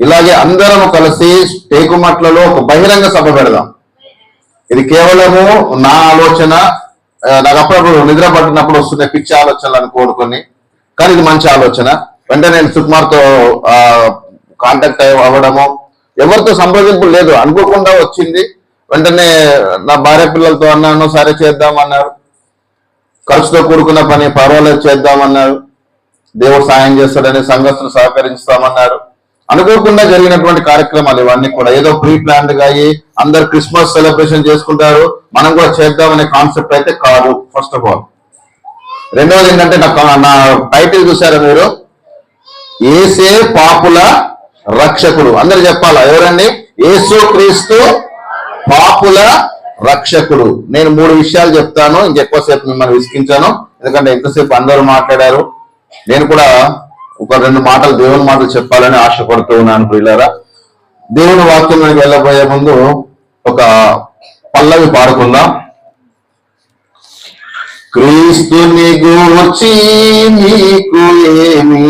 ఇలాగే అందరం కలిసి టేకుమట్లలో ఒక బహిరంగ సభ పెడదాం. ఇది కేవలము నా ఆలోచన, నాకు అప్పుడప్పుడు నిద్ర పట్టినప్పుడు వస్తున్న పిచ్చి ఆలోచనలను కోరుకొని, కానీ ఇది మంచి ఆలోచన. వెంటనే నేను సుకుమార్తో కాంటాక్ట్ అవ్వడము, ఎవరితో సంప్రదింపులు లేదు, అనుకోకుండా వచ్చింది. వెంటనే నా భార్య పిల్లలతో అన్నాను, సరే చేద్దామన్నారు. ఖర్చుతో కూడుకున్న పని, పర్వాలేదు చేద్దామన్నారు. దేవుడు సాయం చేస్తాడని, సంఘస్థులు సహకరిస్తామన్నారు. అనుకోకుండా జరిగినటువంటి కార్యక్రమాలు ఇవన్నీ కూడా. ఏదో ప్రీ ప్లాన్డ్ గా అయ్యి అందరు క్రిస్మస్ సెలబ్రేషన్ చేసుకుంటారు, మనం కూడా చేద్దామనే కాన్సెప్ట్ అయితే కాదు. First of all. రెండవది ఏంటంటే, నా టైటిల్ చూసారా మీరు? యేసే పాపుల రక్షకుడు. అందరు చెప్పాలా? ఎవరండి? యేసు క్రీస్తు పాపుల రక్షకుడు. నేను 3 విషయాలు చెప్తాను, ఇంకెక్కువసేపు మిమ్మల్ని విసిగించాను, ఎందుకంటే ఎంతసేపు అందరూ మాట్లాడారు. నేను కూడా ఒక 2 మాటలు, దేవుని మాటలు చెప్పాలని ఆశపడుతూ ఉన్నాను. ప్రియులారా, దేవుని వాక్యంలోకి వెళ్ళబోయే ముందు ఒక పల్లవి పాడుకుందాం. క్రీస్తుని గూర్చి మీకు ఏమి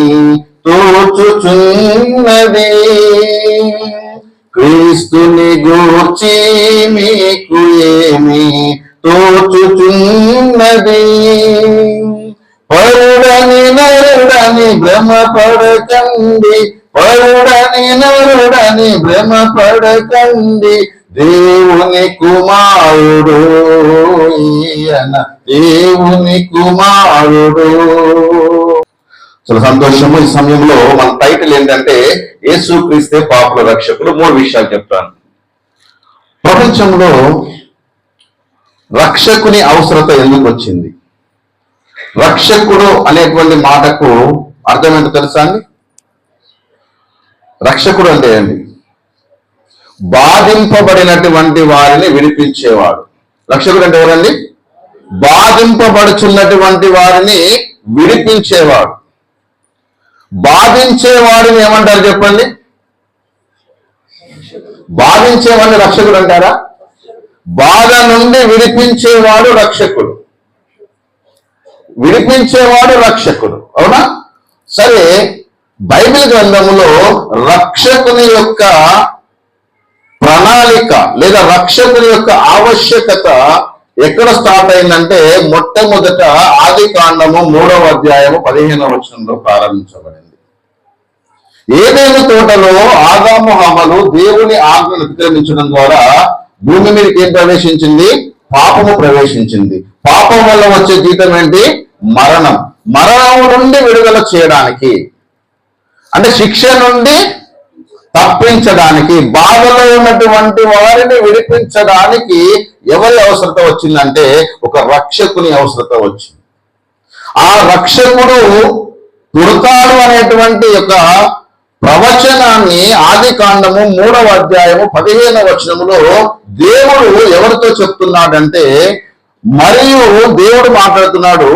తోచుచున్నది, క్రీస్తుని గూర్చి మీకు ఏమి తోచుచున్నది, పరుడని నరుడని భ్రమపడకండి, పరుడని నరుడని భ్రమపడకండి, దేవుని కుమారుడు ఈయన, దేవుని కుమారుడు. చాలా సంతోషము. ఈ సమయంలో మన టైటిల్ ఏంటంటే, యేసు క్రీస్తే పాపుల రక్షకుడు. 3 విషయాలు చెప్తాను. ప్రపంచంలో రక్షకుని అవసరత ఎందుకు వచ్చింది? రక్షకుడు అనేటువంటి మాటకు అర్థం ఏంటో తెలుసా అండి? రక్షకుడు అంటే ఏంటి? బాధింపబడినటువంటి వారిని విడిపించేవాడు. రక్షకుడు అంటే ఎవరండి? బాధింపబడుచున్నటువంటి వారిని విడిపించేవాడు. బాధించేవాడిని ఏమంటారు చెప్పండి? బాధించేవాడిని రక్షకుడు అంటారా? బాధ నుండి విడిపించేవాడు రక్షకుడు. విడిపించేవాడు రక్షకుడు. అవునా? సరే, బైబిల్ గ్రంథములో రక్షకుని యొక్క ప్రణాళిక లేదా రక్షకుని యొక్క ఆవశ్యకత ఎక్కడ స్టార్ట్ అయిందంటే, మొట్టమొదట ఆదికాండము 3వ అధ్యాయము 15వ వచనంలో ప్రారంభించబడింది. ఏదైనా తోటలో ఆదాము హవ్వలు దేవుని ఆజ్ఞను అతిక్రమించడం ద్వారా భూమి మీదకి ఏం ప్రవేశించింది? పాపము ప్రవేశించింది. పాపం వల్ల వచ్చే జీతం ఏంటి? మరణం. మరణం నుండి విడుదల చేయడానికి, అంటే శిక్ష నుండి తప్పించడానికి, బాధలో ఉన్నటువంటి వారిని విడిపించడానికి ఎవరి అవసరత వచ్చిందంటే, ఒక రక్షకుని అవసరత వచ్చింది. ఆ రక్షకుడు పుడతాడు అనేటువంటి ఒక ప్రవచనాన్ని ఆదికాండము 3వ అధ్యాయము 15వ వచనములో దేవుడు ఎవరితో చెప్తున్నాడంటే, మరియు దేవుడు మాట్లాడుతున్నాడు,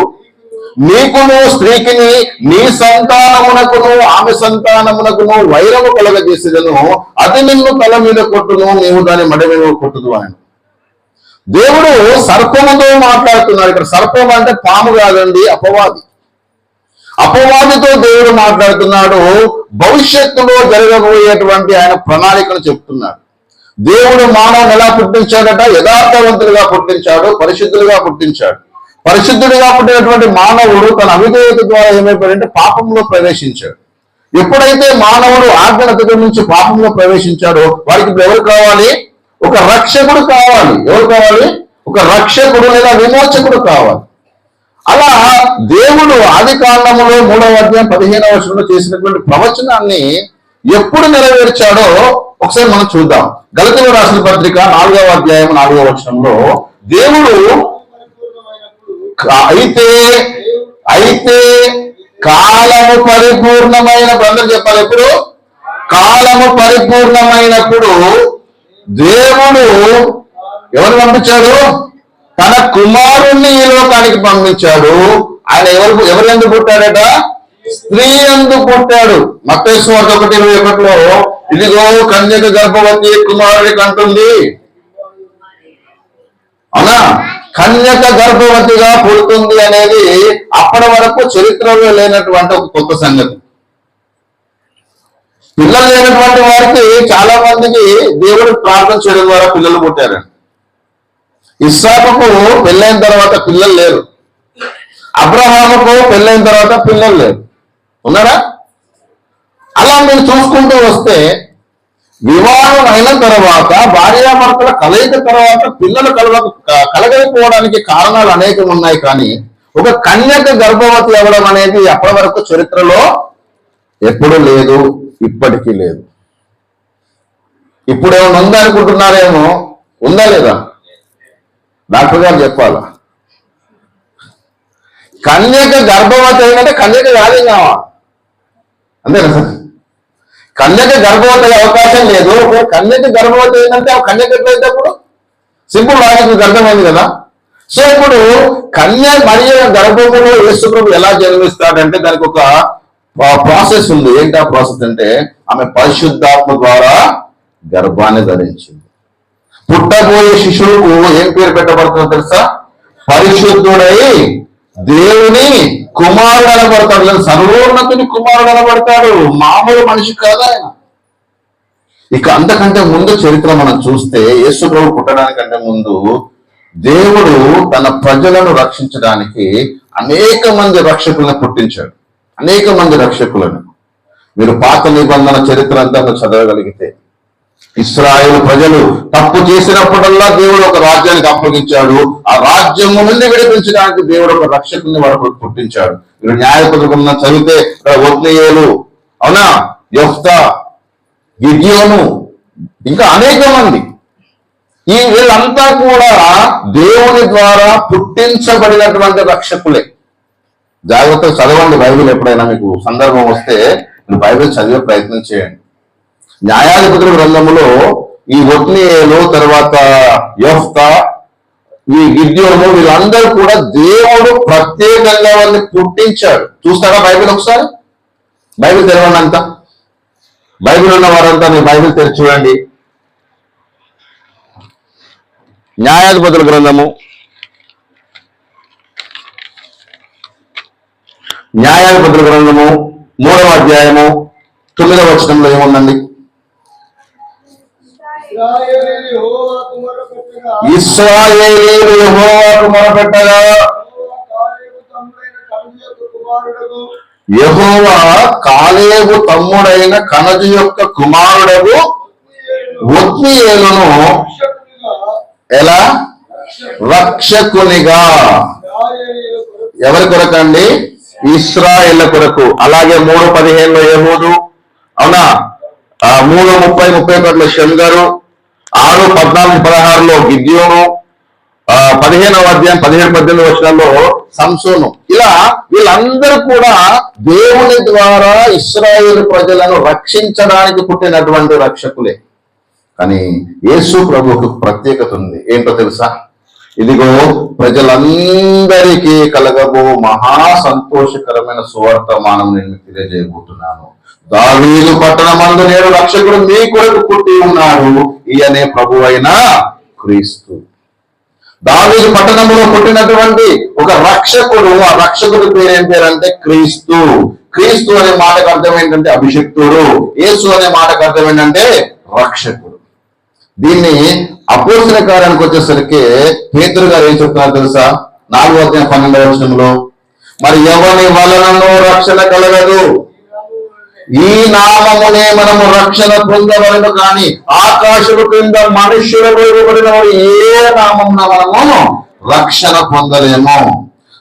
నీకును స్త్రీకిని నీ సంతానమునకును ఆమె సంతానమునకును వైరము కలగజేసేదను, అది నిన్ను తల మీద కొట్టును, నీవు దాని మడి మీద కొట్టుదు అని దేవుడు సర్పముతో మాట్లాడుతున్నాడు. ఇక్కడ సర్పం అంటే పాము కాదండి, అపవాది. అపవాదితో దేవుడు మాట్లాడుతున్నాడు. భవిష్యత్తులో జరగబోయేటువంటి ఆయన ప్రణాళికను చెప్తున్నాడు. దేవుడు మానవుని ఎలా పుట్టించాడట? యథార్థవంతులుగా పుట్టించాడు, పరిశుద్ధులుగా పుట్టించాడు. పరిశుద్ధుడిగా పుట్టినటువంటి మానవుడు తన అవిధేయత ద్వారా ఏమైపోయాడంటే పాపంలో ప్రవేశించాడు. ఎప్పుడైతే మానవుడు ఆజ్ఞల నుంచి పాపంలో ప్రవేశించాడో, వారికి ఎవరు కావాలి? ఒక రక్షకుడు కావాలి. ఎవరు కావాలి? ఒక రక్షకుడు లేదా విమోచకుడు కావాలి. అలా దేవుడు ఆదికాండములో 3వ అధ్యాయం 15వ వచనంలో చేసినటువంటి ప్రవచనాన్ని ఎప్పుడు నెరవేర్చాడో ఒకసారి మనం చూద్దాం. గలతీయులకు రాసిన పత్రిక 4వ అధ్యాయం 4వ వచనంలో దేవుడు అయితే కాలము పరిపూర్ణమైనప్పుడు, అందరూ చెప్పాలి, ఎప్పుడు? కాలము పరిపూర్ణమైనప్పుడు దేవుడు ఎవరు పంపించాడు? తన కుమారుణ్ణి ఈ లోకానికి పంపించాడు. ఆయన ఎవరు ఎందుకు పుట్టాడట? స్త్రీ ఎందుకు పుట్టాడు? మత్తయి సువార్త 1:21లో ఇదిగో కన్యక గర్భవతి కుమారుడికి అంటుంది. అవునా? కన్యక గర్భవతిగా పుడుతుంది అనేది అప్పటి వరకు చరిత్రలో లేనటువంటి ఒక కొత్త సంగతి. పిల్లలు లేనటువంటి వారికి చాలా మందికి దేవుడు ప్రార్థన చేయడం ద్వారా పిల్లలు పుట్టారండి. ఇస్సాకుకు పెళ్ళైన తర్వాత పిల్లలు లేరు, అబ్రహాముకు పెళ్ళైన తర్వాత పిల్లలు లేరు, ఉన్నారా? అలా మీరు చూసుకుంటూ వస్తే వివాహం అయిన తర్వాత భార్యాభర్తల కలయిక తర్వాత పిల్లలు కలగకపోవడానికి కారణాలు అనేకం ఉన్నాయి. కానీ ఒక కన్యక గర్భవతి అవ్వడం అనేది అప్పటి వరకు చరిత్రలో ఎప్పుడూ లేదు, ఇప్పటికీ లేదు. ఇప్పుడు ఏమైనా ఉందా అనుకుంటున్నారేమో, ఉందా లేదా? డాక్టర్ గారు చెప్పాలా? కన్యక గర్భవతి అయిందంటే కన్యక కాదేం కావాలి, అంతేనా సార్? కన్యక గర్భవతి అయ్యే అవకాశం లేదు. కన్యక గర్భవతి అయిందంటే ఆ కన్యక ఎట్లయినప్పుడు సింపుల్ లాజిక్ అర్థమైంది కదా. సో ఇప్పుడు కన్య మరియ గర్భంలో యేసు ప్రభు ఎలా జన్మిస్తాడంటే దానికి ఒక ప్రాసెస్ ఉంది. ఏంటి ఆ ప్రాసెస్ అంటే, ఆమె పరిశుద్ధాత్మ ద్వారా గర్భాన్ని ధరించింది. పుట్టబోయే శిశువుకు ఏం పేరు పెట్టబడుతుందో తెలుసా? పరిశుద్ధుడై దేవుని కుమారుడు అనబడతాడు. సర్వోన్నతుని కుమారుడు అనబడతాడు, మామూలు మనిషి కాదు ఆయన. ఇక అంతకంటే ముందు చరిత్ర మనం చూస్తే యేసు ప్రభు పుట్టడానికంటే ముందు దేవుడు తన ప్రజలను రక్షించడానికి అనేక మంది రక్షకులను పుట్టించాడు. అనేక మంది రక్షకులను మీరు పాత నిబంధన చరిత్ర అంతా చదవగలిగితే, ఇశ్రాయేలు ప్రజలు తప్పు చేసినప్పుడల్లా దేవుడు ఒక రాజ్యానికి అప్పగించాడు. ఆ రాజ్యము నుండి విడిపించడానికి దేవుడు ఒక రక్షకుని వరకు పుట్టించాడు. మీరు న్యాయపత్రికలను చదివితే ఒత్నియేలు, అవునా, యెఫ్తా, గిద్యోను, ఇంకా అనేక మంది, ఈ వీళ్ళంతా కూడా దేవుని ద్వారా పుట్టించబడినటువంటి రక్షకులే. జాగ్రత్తగా చదవండి బైబిల్. ఎప్పుడైనా మీకు సందర్భం వస్తే మీరు బైబిల్ చదివే ప్రయత్నం చేయండి. న్యాయాధిపతుల గ్రంథములో ఈ ఒత్నియేలు, తర్వాత యెఫ్తా, ఈ గిద్యోను, వీళ్ళందరూ కూడా దేవుడు ప్రత్యేకంగా వాళ్ళని పుట్టించాడు. చూస్తారా బైబిల్ ఒకసారి? బైబిల్ తెరవండి అంతా. బైబిల్ ఉన్న వారంతా మీరు బైబిల్ తెరిచి చూడండి. న్యాయాధిపతుల గ్రంథము, న్యాయాధిపతుల గ్రంథము 3వ అధ్యాయము 9వ వచనంలో ఏముందండి? ఇశ్రాయేలీయులు యెహోవాకు మొరపెట్టగా యెహోవా కాలేబు తమ్ముడైన కనజు యొక్క కుమారుడగు ఒత్నియేలును ఎలా రక్షకునిగా, ఎవరి కొరకండి? ఇశ్రాయేళ్ల కొరకు. అలాగే 3:15 యెహూదు, అవునా, 3:30-31 షెమ్గరు, 6:14-16 గిద్యోను, 15వ అధ్యాయం 17-18 వచనాల్లో సంసోను. ఇలా వీళ్ళందరూ కూడా దేవుని ద్వారా ఇశ్రాయేలు ప్రజలను రక్షించడానికి పుట్టినటువంటి రక్షకులే. కానీ యేసు ప్రభువుకు ప్రత్యేకత ఉంది. ఏంటో తెలుసా? ఇదిగో ప్రజలందరికీ కలగబో మహా సంతోషకరమైన సువర్తమానం నేను తెలియజేయబోతున్నాను. దావీదు పట్టణమందు నేడు రక్షకుడు మీ కొరకు పుట్టి ఉన్నాడు, ఈయనే ప్రభువైన క్రీస్తు. దావీదు పట్టణంలో పుట్టినటువంటి ఒక రక్షకుడు, ఆ రక్షకుడి పేరు ఏం పేరంటే క్రీస్తు. క్రీస్తు అనే మాటకు అర్థం ఏంటంటే అభిషిక్తుడు. యేసు అనే మాటకు అర్థం ఏంటంటే రక్షకుడు. దీన్ని అపోస్తల కార్యానికి వచ్చేసరికి పేతురు గారు ఏం చెప్తున్నారు తెలుసా? 4వ అధ్యాయం 12వ వచనంలో, మరి ఎవరి వలనను రక్షణ కలగదు, ఈ నామమునే మనము రక్షణ పొందవలను, కానీ ఆకాశము క్రింద మనుష్యులకు ఇవ్వబడిన ఏ నామమున మనము రక్షణ పొందలేము.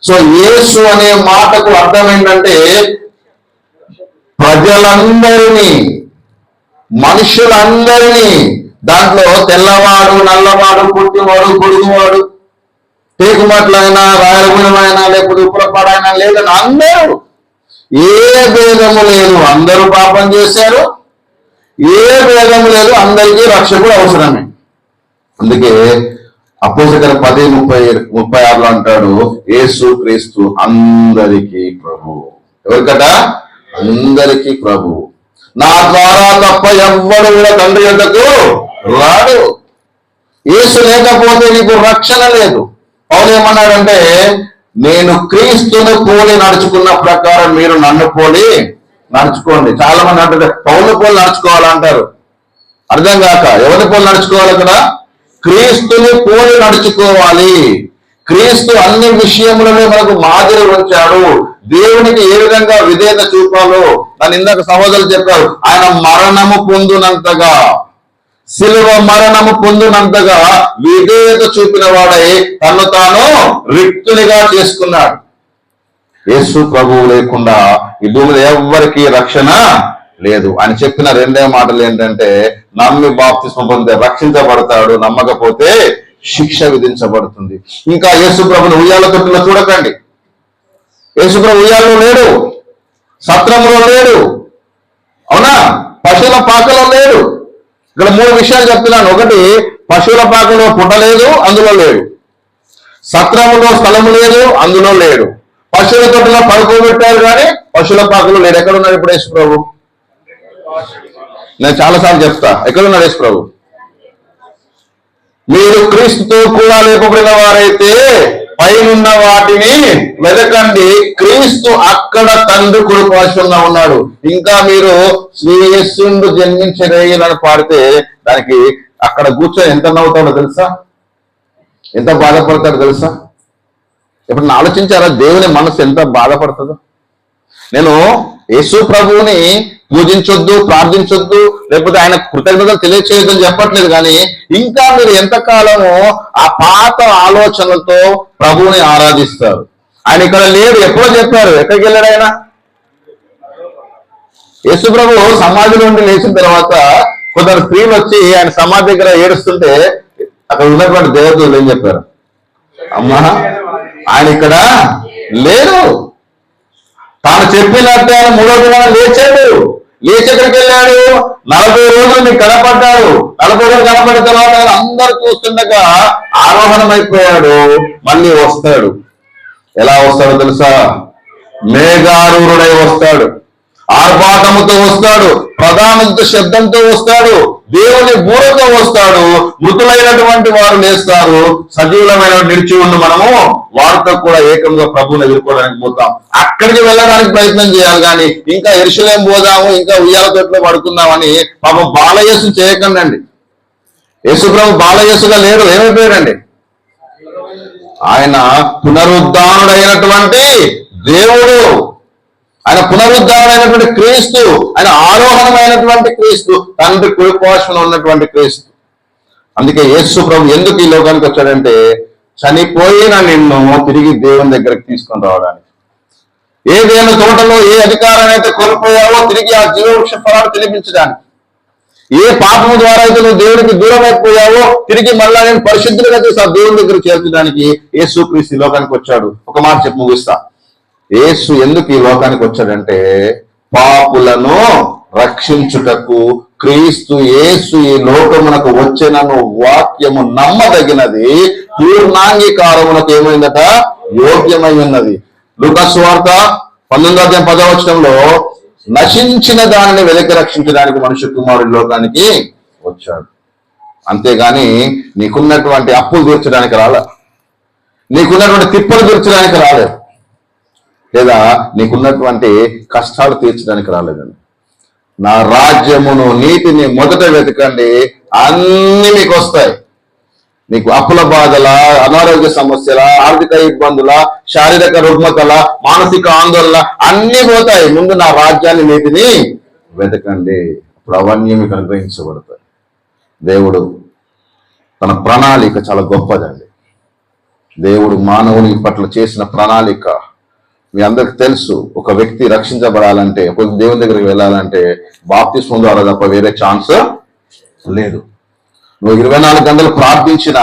సో యేసు అనే మాటకు అర్థం ఏంటంటే ప్రజలందరినీ, మనుషులందరినీ, దాంట్లో తెల్లవాడు, నల్లవాడు, పుట్టివాడు, పొడుగువాడు, టేకుమట్లైనా, రాయలగుణమైనా, లేకపోతే ఉప్పులపాడైనా, లేదని అందరూ, ఏ భేదము లేదు, అందరూ పాపం చేశారు, ఏ భేదము లేదు, అందరికీ రక్షకుడు అవసరమే. అందుకే అపోస్తలుల 10:36 అంటాడు, యేసు క్రీస్తు అందరికీ ప్రభు. ఎవరికట? అందరికీ ప్రభు. నా ద్వారా తప్ప ఎవ్వడు కూడా తండ్రి యొద్దకు రాడు. యేసు లేకపోతే నీకు రక్షణ లేదు. పౌలు ఏమన్నాడంటే, నేను క్రీస్తును పోలి నడుచుకున్న ప్రకారం మీరు నన్ను పోలి నడుచుకోండి. చాలా మంది అంటారు పౌలు పోలు నడుచుకోవాలంటారు. అర్థం కాక ఎవరి పోలు నడుచుకోవాలి? అక్కడ క్రీస్తుని పోలి నడుచుకోవాలి. క్రీస్తు అన్ని విషయములలో మనకు మాదిరి ఉంచాడు. దేవునికి ఏ విధంగా విధేయత చూపాలో దాని ఇందాక సహోదరులు చెప్పారు. ఆయన మరణము పొందునంతగా, శిలువ మరణము పొందునంతగా విధేయత చూపిన వాడై తను తాను రిక్తునిగా చేసుకున్నాడు. యేసు ప్రభువు లేకుండా ఈ భూమిలో ఎవ్వరికి రక్షణ లేదు. అని చెప్పిన రెండే మాటలు ఏంటంటే, నమ్మి బాప్తిస్మం పొందితే రక్షించబడతాడు, నమ్మకపోతే శిక్ష విధించబడుతుంది. ఇంకా యేసు ప్రభుని ఉయ్యాల తొట్టులో చూడకండి. యేసు ప్రభు ఉయ్యాలలో లేడు, సత్రంలో లేడు, అవునా, పశువుల పాకలో లేడు. ఇక్కడ 3 విషయాలు చెప్తున్నాను. ఒకటి, పశువుల పాకలో పుట్టలేదు, అందులో లేడు. సత్రములో స్థలము లేదు, అందులో లేడు. పశువుల తొట్టులో పడుకోబెట్టారు కానీ పశువుల పాకలో లేడు. ఎక్కడున్నాడు ఇప్పుడు యేసు ప్రభు? నేను చాలాసార్లు చెప్తా, ఎక్కడున్నాడు యేసు ప్రభు? మీరు క్రీస్తుతో కూడా లేపబడిన వారైతే పైనున్న వాటిని వెతకండి, క్రీస్తు అక్కడ తండ్రి కుడి పార్శ్వంగా ఉన్నాడు. ఇంకా మీరు శ్రీయేసుండు జన్మించరేయలని పాడితే దానికి అక్కడ కూర్చొని ఎంత నవ్వుతాడో తెలుసా, ఎంత బాధపడతాడో తెలుసా? ఇప్పుడు ఆలోచించారా దేవుని మనసు ఎంత బాధపడుతుందో? నేను యేసు ప్రభువుని పూజించొద్దు, ప్రార్థించొద్దు, లేకపోతే ఆయన కృతజ్ఞతలు తెలియచేయొద్దని చెప్పట్లేదు, కానీ ఇంకా మీరు ఎంతకాలము ఆ పాత ఆలోచనలతో ప్రభువుని ఆరాధిస్తారు. ఆయన ఇక్కడ లేడు. ఎప్పుడో చెప్పారు. ఎక్కడికి వెళ్ళాడు ఆయన? యేసు ప్రభు సమాధి నుండి లేచిన తర్వాత కొందరు స్త్రీలు వచ్చి ఆయన సమాధి దగ్గర ఏడుస్తుంటే అక్కడ ఉన్నటువంటి దేవతలు ఏం చెప్పారు? అమ్మా, ఆయన ఇక్కడ లేడు. తాను చెప్పినట్టు ఆయన 3వ దినాన లేచాడు. లేచి ఎక్కడికి వెళ్ళాడు? 40 రోజులు మీకు కనపడ్డాడు. 40 రోజులు కనపడిన తర్వాత అందరు చూస్తుండగా ఆరోహణమైపోయాడు. మళ్ళీ వస్తాడు. ఎలా వస్తాడో తెలుసా? మేఘారూఢుడై వస్తాడు, ఆర్భాటముతో వస్తాడు, ప్రధానంతో శబ్దంతో వస్తాడు, దేవుని బూరతో వస్తాడు. మృతులైనటువంటి వారు లేస్తారు, సజీవులమైన నిలిచి ఉన్న మనము వారితో కూడా ఏకంగా ప్రభువుని ఎదుర్కోవడానికి పోతాం. అక్కడికి వెళ్ళడానికి ప్రయత్నం చేయాలి, కానీ ఇంకా యెరూషలేం పోదాము, ఇంకా ఉయ్యాల తొట్టులో పడుకుందామని పాపం బాలయేసు చేయకండి. యేసు ప్రభు బాలయేసుగా లేడు. ఏమైపోయాడండి? ఆయన పునరుద్ధానుడైనటువంటి దేవుడు, ఆయన పునరుద్ధానమైనటువంటి క్రీస్తు, ఆయన ఆరోహణమైనటువంటి క్రీస్తు, తండ్రి కుడిపార్శ్వన ఉన్నటువంటి క్రీస్తు. అందుకే యేసు ప్రభు ఎందుకు ఈ లోకానికి వచ్చాడంటే, చనిపోయిన నిన్ను తిరిగి దేవుని దగ్గరికి తీసుకొని రావడానికి. ఏదైనా తోటలో ఏ అధికారాన్ని అయితే కోల్పోయావో తిరిగి ఆ జీవవృక్ష ఫలాలు తినిపించడానికి. ఏ పాపము ద్వారా అయితే నువ్వు దేవుడికి దూరం అయిపోయావో తిరిగి మళ్ళా నేను పరిశుద్ధులుగా చేసి ఆ దేవుని దగ్గరికి చేర్చడానికి యేసు క్రీస్తు లోకానికి వచ్చాడు. ఒక మాట చెప్పి ముగిస్తా. యేసు ఎందుకు ఈ లోకానికి వచ్చాడంటే, పాపులను రక్షించుటకు క్రీస్తు యేసు ఈ లోకమునకు వచ్చెనను వాక్యము నమ్మదగినది, పూర్ణాంగీకారమునకు ఏమైందట? యోగ్యమై ఉన్నది. లూకా సువార్త 19:10 నశించిన దానిని వెలికి రక్షించడానికి మనుష్య కుమారుడు లోకానికి వచ్చాడు. అంతేగాని నీకున్నటువంటి అప్పులు తీర్చడానికి రాలే, నీకున్నటువంటి తిప్పలు తీర్చడానికి రాలేదు, లేదా నీకున్నటువంటి కష్టాలు తీర్చడానికి రాలేదండి. నా రాజ్యమును నీతిని మొదట వెతకండి, అన్ని మీకు వస్తాయి. నీకు అప్పుల బాధల, అనారోగ్య సమస్యల, ఆర్థిక ఇబ్బందుల, శారీరక రుగ్మతల, మానసిక ఆందోళన అన్ని పోతాయి. ముందు నా రాజ్యాన్ని నీతిని వెతకండి, అప్పుడు అవన్నీ మీకు అనుగ్రహించబడతాయి. దేవుడు తన ప్రణాళిక చాలా గొప్పదండి. దేవుడు మానవుని పట్ల చేసిన ప్రణాళిక మీ అందరికి తెలుసు. ఒక వ్యక్తి రక్షించబడాలంటే, ఒక దేవుని దగ్గరికి వెళ్ళాలంటే బాప్తిస్మం ద్వారా తప్ప వేరే ఛాన్స్ లేదు. నువ్వు 24 గంటలు ప్రార్థించినా,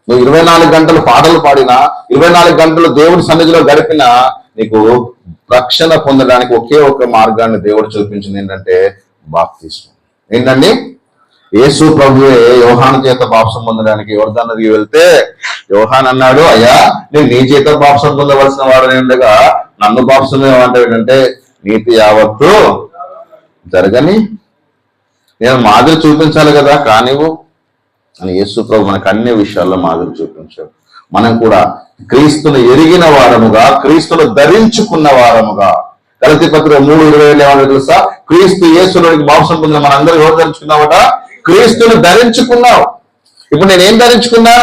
నువ్వు 24 గంటలు పాటలు పాడినా, 24 గంటలు దేవుడి సన్నిధిలో గడిపినా నీకు రక్షణ పొందడానికి ఒకే ఒక మార్గాన్ని దేవుడు చూపించింది. ఏంటంటే బాప్తిస్మం. ఏంటండి? యేసు ప్రభువే యోహాను చేత బాప్సం పొందడానికి యోర్దాను నదికి వెళ్తే యోహాన్ అన్నాడు, అయ్యా నేను నీ చేత బాప్సం పొందవలసిన వాడని ఉండగా నన్ను బాప్సం ఏమంటే ఏంటంటే, నీతి యావత్తు జరగని, నేను మాదిరి చూపించాలి కదా, కానివ్వు అని యేసు ప్రభు మనకు అన్ని విషయాల్లో మాదిరి చూపించాడు. మనం కూడా క్రీస్తును ఎరిగిన వారముగా, క్రీస్తును ధరించుకున్న వారముగా, గలతీ పత్రిక 3:27 ఏమన్నా తెలుసా? క్రీస్తు యేసులోనికి బాప్తిసం పొందిన మనందరూ ఎవరు ధరించుకున్నామట? క్రీస్తును ధరించుకున్నావు. ఇప్పుడు నేను ఏం ధరించుకున్నా?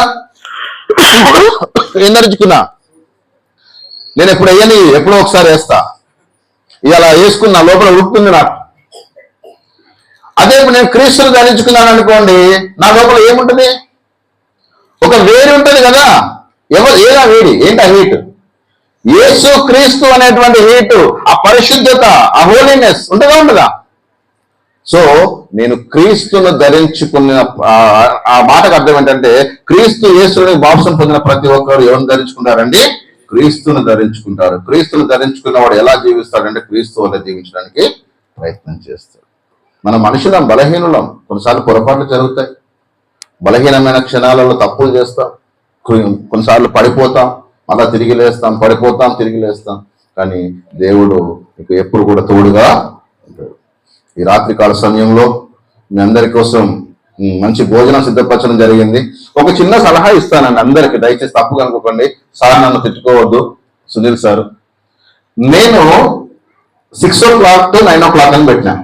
ఏం ధరించుకున్నా? నేను ఎప్పుడు వేయని, ఎప్పుడో ఒకసారి వేస్తా. ఇలా వేసుకున్నా, లోపల ఉడుతుంది నాకు. అదే ఇప్పుడు నేను క్రీస్తును ధరించుకున్నాను అనుకోండి, నా లోపల ఏముంటుంది? ఒక వేడి ఉంటుంది కదా. ఏదా వేడి? ఏంటి ఆ హీట్? యేసు క్రీస్తు అనేటువంటి హీటు, ఆ పరిశుద్ధత, ఆ హోలీనెస్ ఉంటుందా ఉండదా? సో నేను క్రీస్తును ధరించుకున్న ఆ మాటకు అర్థం ఏంటంటే, క్రీస్తు యేసుని బాప్తిసం పొందిన ప్రతి ఒక్కరు ఎవరిని ధరించుకుంటారండి? క్రీస్తును ధరించుకుంటారు. క్రీస్తును ధరించుకున్నవాడు ఎలా జీవిస్తాడంటే క్రీస్తు వల్ల జీవించడానికి ప్రయత్నం చేస్తాడు. మన మనుషులం, బలహీనులం, కొన్నిసార్లు పొరపాట్లు జరుగుతాయి. బలహీనమైన క్షణాలలో తప్పులు చేస్తాం, కొన్నిసార్లు పడిపోతాం, మళ్ళా తిరిగి లేస్తాం, పడిపోతాం, తిరిగి లేస్తాం. కానీ దేవుడు మీకు ఎప్పుడు కూడా తోడుగా ఉంటాడు. ఈ రాత్రికాల సమయంలో మీ అందరి కోసం మంచి భోజనం సిద్ధపరచడం జరిగింది. ఒక చిన్న సలహా ఇస్తానండి అందరికి, దయచేసి తప్పుగా అనుకోకండి. సార్ నన్ను తిట్టుకోవద్దు, సునీల్ సార్. నేను 6 o'clock to 9 o'clock అని పెట్టినా.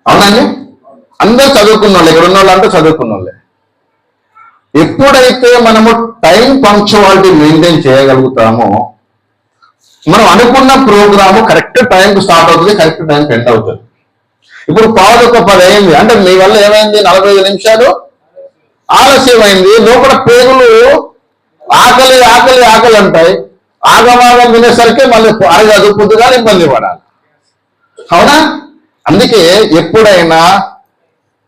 అవునండి, అందరు చదువుకున్న వాళ్ళు, ఇక్కడ ఉన్న వాళ్ళు అంటే చదువుకున్న వాళ్ళే. ఎప్పుడైతే మనము టైం పంక్చువాలిటీ మెయింటైన్ చేయగలుగుతామో, మనం అనుకున్న ప్రోగ్రాము కరెక్ట్ టైంకి స్టార్ట్ అవుతుంది, కరెక్ట్ టైంకి ఎండ్ అవుతుంది. ఇప్పుడు 9:10 అయింది అంటే మీ వల్ల ఏమైంది? 45 నిమిషాలు ఆలస్యమైంది. లోపల పేగులు ఆకలి ఆకలి ఆకలి అంటాయి. ఆగమాగం వినేసరికి మళ్ళీ అరగదు, పొద్దుగా ఇబ్బంది పడాలి. అవునా? అందుకే ఎప్పుడైనా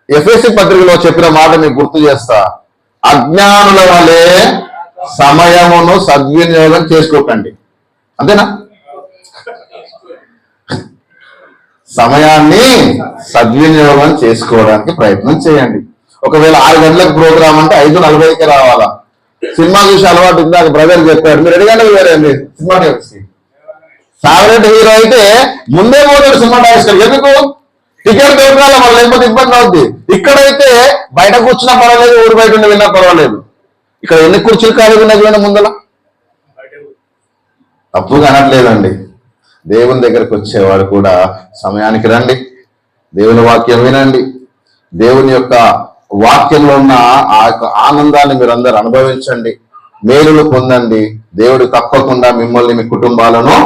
ఎఫెసీ పత్రికలో చెప్పిన మాట మీకు గుర్తు చేస్తా, అజ్ఞానుల వలె సమయమును సద్వినియోగం చేసుకోకండి. అంతేనా? సమయాన్ని సద్వినియోగం చేసుకోవడానికి ప్రయత్నం చేయండి. ఒకవేళ 6 గంటలకు ప్రోగ్రామ్ అంటే 5:40కి రావాలా. సినిమా చూసి అలవాటు ఉంది, అది బ్రదర్ చెప్పాడు, మీరు 2 గంటలకు వేరేండి సినిమా టాక్స్కి. ఫేవరెట్ హీరో అయితే ముందే పోతాడు సినిమా టాక్స్కి. ఎందుకు? టికెట్ దొరకాల, మళ్ళీ లేకపోతే ఇబ్బంది అవుద్ది. ఇక్కడైతే బయట కూర్చున్నా పర్వాలేదు, ఊరు బయట ఉండి విన్నా పర్వాలేదు. ఇక్కడ ఎన్ని కుర్చీలు ఖాళీ ఉన్నాయి చూడండి ముందల. తప్పుగా అనట్లేదండి. దేవుని దగ్గరకు వచ్చేవాడు కూడా సమయానికి రండి, దేవుని వాక్యం వినండి, దేవుని యొక్క వాక్యంలో ఉన్న ఆ యొక్క ఆనందాన్ని మీరు అందరూ అనుభవించండి, మేలులు పొందండి. దేవుడు తప్పకుండా మిమ్మల్ని, మీ కుటుంబాలను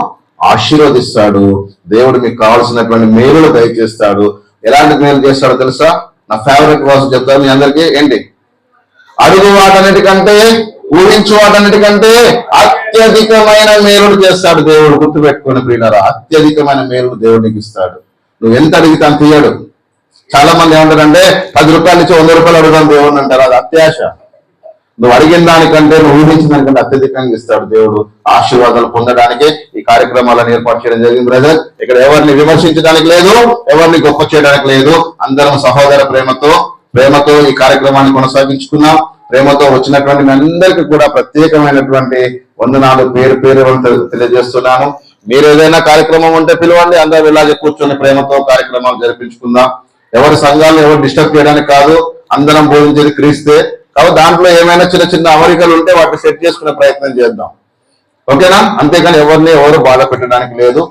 ఆశీర్వదిస్తాడు. దేవుడు మీకు కావాల్సినటువంటి మేలులు దయచేస్తాడు. ఎలాంటి మేలు చేస్తాడో తెలుసా? నా ఫేవరెట్ వర్స్ చెప్తాను మీ అందరికీ. ఏంటి? అడుగు వాటన్నిటికంటే, ఊహించు వాటన్నిటికంటే అత్యధికమైన మేలుడు చేస్తాడు దేవుడు. గుర్తుపెట్టుకుని ప్రియులారా, అత్యధికమైన మేలుడు దేవుడు నీకు ఇస్తాడు. నువ్వు ఎంత అడిగితే అంత ఇయ్యడు. చాలా మంది ఏమంటారంటే 10 రూపాయలు ఇచ్చి 100 రూపాయలు అడుగుదాం దేవుడు అంటారు. అది అత్యాశ. నువ్వు అడిగిన దానికంటే, నువ్వు ఊహించిన దానికంటే అత్యధికంగా ఇస్తాడు దేవుడు. ఆశీర్వాదాలు పొందడానికి ఈ కార్యక్రమాలను ఏర్పాటు చేయడం జరిగింది బ్రదర్. ఇక్కడ ఎవరిని విమర్శించడానికి లేదు, ఎవరిని గొప్ప చేయడానికి లేదు. అందరం సహోదర ప్రేమతో ఈ కార్యక్రమాన్ని కొనసాగించుకున్నాం. ప్రేమతో వచ్చినటువంటి మీ అందరికీ కూడా ప్రత్యేకమైనటువంటి వందనాలు పేరు తెలియజేస్తున్నాను. మీరు ఏదైనా కార్యక్రమం ఉంటే పిలవండి, అందరూ ఇలాగే కూర్చొని ప్రేమతో కార్యక్రమాలు జరిపించుకుందాం. ఎవరి సంఘాలను ఎవరు డిస్టర్బ్ చేయడానికి కాదు, అందరం బోధించేది క్రీస్తే. కాబట్టి దాంట్లో ఏమైనా చిన్న చిన్న అమరికలు ఉంటే వాటిని సెట్ చేసుకునే ప్రయత్నం చేద్దాం. ఓకేనా? అంతేకాని ఎవరు బాధ పెట్టడానికి లేదు.